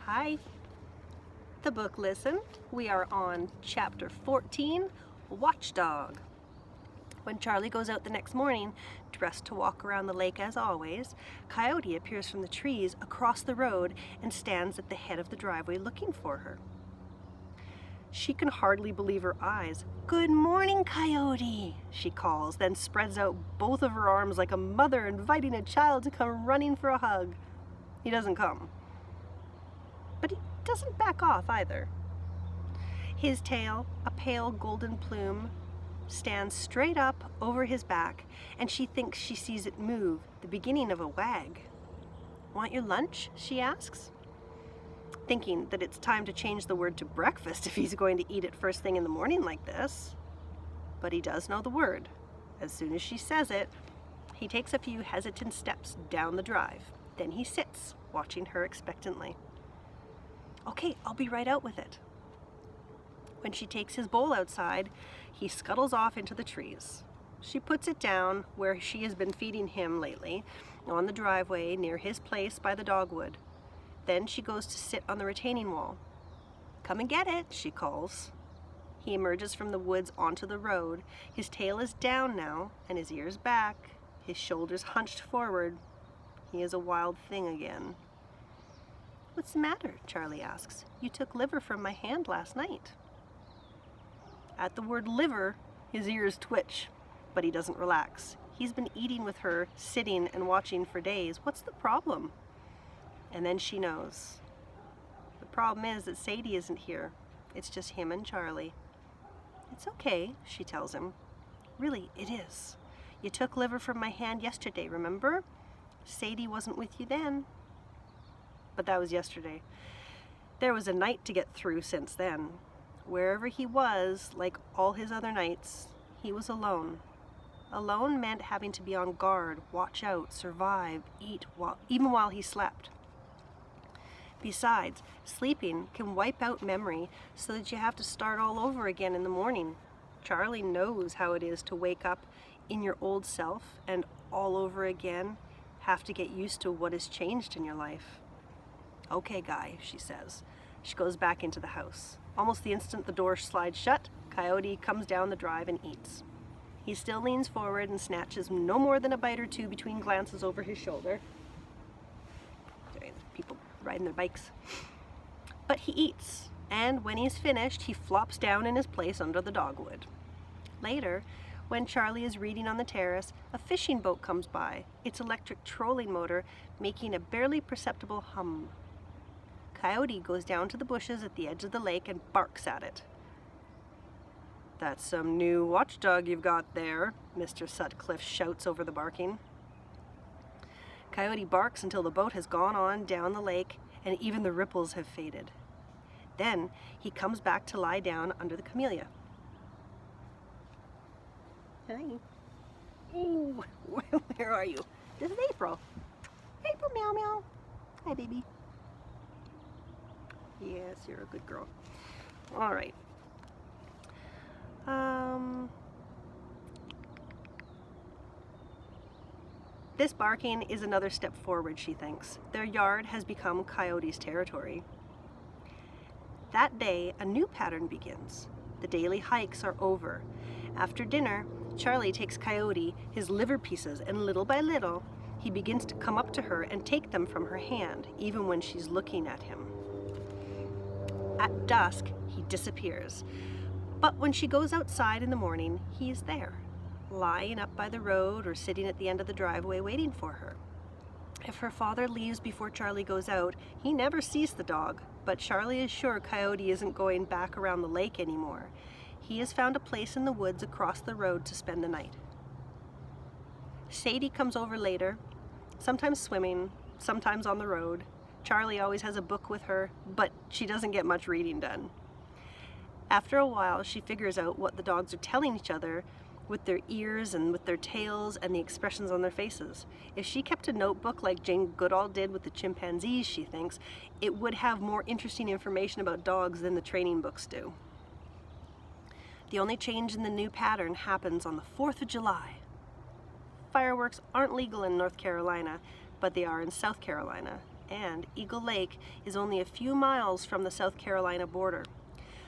Hi. The book Listen. We are on chapter 14, Watchdog. When Charlie goes out the next morning, dressed to walk around the lake as always, Coyote appears from the trees across the road and stands at the head of the driveway looking for her. She can hardly believe her eyes. "Good morning, Coyote," she calls, then spreads out both of her arms like a mother inviting a child to come running for a hug. He doesn't come. But he doesn't back off either. His tail, a pale golden plume, stands straight up over his back, and she thinks she sees it move, the beginning of a wag. "Want your lunch?" she asks, thinking that it's time to change the word to breakfast if he's going to eat it first thing in the morning like this. But he does know the word. As soon as she says it, he takes a few hesitant steps down the drive. Then he sits, watching her expectantly. "Okay, I'll be right out with it." When she takes his bowl outside, he scuttles off into the trees. She puts it down where she has been feeding him lately, on the driveway near his place by the dogwood. Then she goes to sit on the retaining wall. "Come and get it," she calls. He emerges from the woods onto the road. His tail is down now, and his ears back, his shoulders hunched forward. He is a wild thing again. "What's the matter?" Charlie asks. "You took liver from my hand last night." At the word liver, his ears twitch, but he doesn't relax. He's been eating with her, sitting and watching for days. What's the problem? And then she knows. The problem is that Sadie isn't here. It's just him and Charlie. "It's okay," she tells him. "Really, it is. You took liver from my hand yesterday, remember? Sadie wasn't with you then." But that was yesterday. There was a night to get through since then. Wherever he was, like all his other nights, he was alone. Alone meant having to be on guard, watch out, survive, eat, even while he slept. Besides, sleeping can wipe out memory so that you have to start all over again in the morning. Charlie knows how it is to wake up in your old self and all over again have to get used to what has changed in your life. "Okay, guy," she says. She goes back into the house. Almost the instant the door slides shut, Coyote comes down the drive and eats. He still leans forward and snatches no more than a bite or two between glances over his shoulder. Sorry, people riding their bikes. But he eats, and when he's finished, he flops down in his place under the dogwood. Later, when Charlie is reading on the terrace, a fishing boat comes by, its electric trolling motor making a barely perceptible hum. Coyote goes down to the bushes at the edge of the lake and barks at it. "That's some new watchdog you've got there," Mr. Sutcliffe shouts over the barking. Coyote barks until the boat has gone on down the lake and even the ripples have faded. Then he comes back to lie down under the camellia. "Hi." "Ooh, where are you?" "This is April." "April, meow meow." "Hi, baby." "Yes, you're a good girl." All right. This barking is another step forward, she thinks. Their yard has become Coyote's territory. That day, a new pattern begins. The daily hikes are over. After dinner, Charlie takes Coyote his liver pieces, and little by little, he begins to come up to her and take them from her hand, even when she's looking at him. At dusk, he disappears. But when she goes outside in the morning, he is there, lying up by the road or sitting at the end of the driveway waiting for her. If her father leaves before Charlie goes out, he never sees the dog, but Charlie is sure Coyote isn't going back around the lake anymore. He has found a place in the woods across the road to spend the night. Sadie comes over later, sometimes swimming, sometimes on the road. Charlie always has a book with her, but she doesn't get much reading done. After a while, she figures out what the dogs are telling each other with their ears and with their tails and the expressions on their faces. If she kept a notebook like Jane Goodall did with the chimpanzees, she thinks, it would have more interesting information about dogs than the training books do. The only change in the new pattern happens on the 4th of July. Fireworks aren't legal in North Carolina, but they are in South Carolina, and Eagle Lake is only a few miles from the South Carolina border.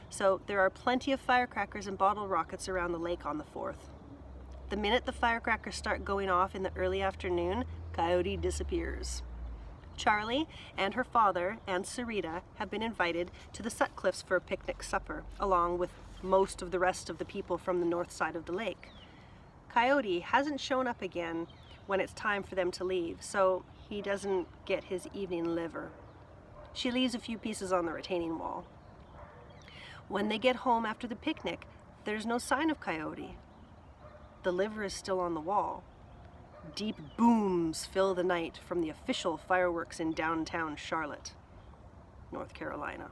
So there are plenty of firecrackers and bottle rockets around the lake on the 4th. The minute the firecrackers start going off in the early afternoon, Coyote disappears. Charlie and her father and Sarita have been invited to the Sutcliffs for a picnic supper, along with most of the rest of the people from the north side of the lake. Coyote hasn't shown up again when it's time for them to leave, so he doesn't get his evening liver. She leaves a few pieces on the retaining wall. When they get home after the picnic, there's no sign of Coyote. The liver is still on the wall. Deep booms fill the night from the official fireworks in downtown Charlotte, North Carolina.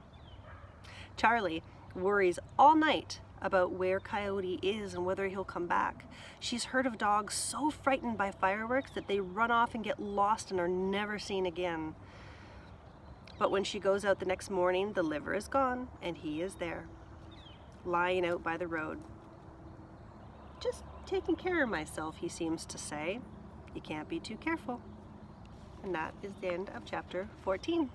Charlie worries all night about where Coyote is and whether he'll come back. She's heard of dogs so frightened by fireworks that they run off and get lost and are never seen again. But when she goes out the next morning, the liver is gone and he is there, lying out by the road. Just taking care of myself, he seems to say. You can't be too careful. And that is the end of chapter 14.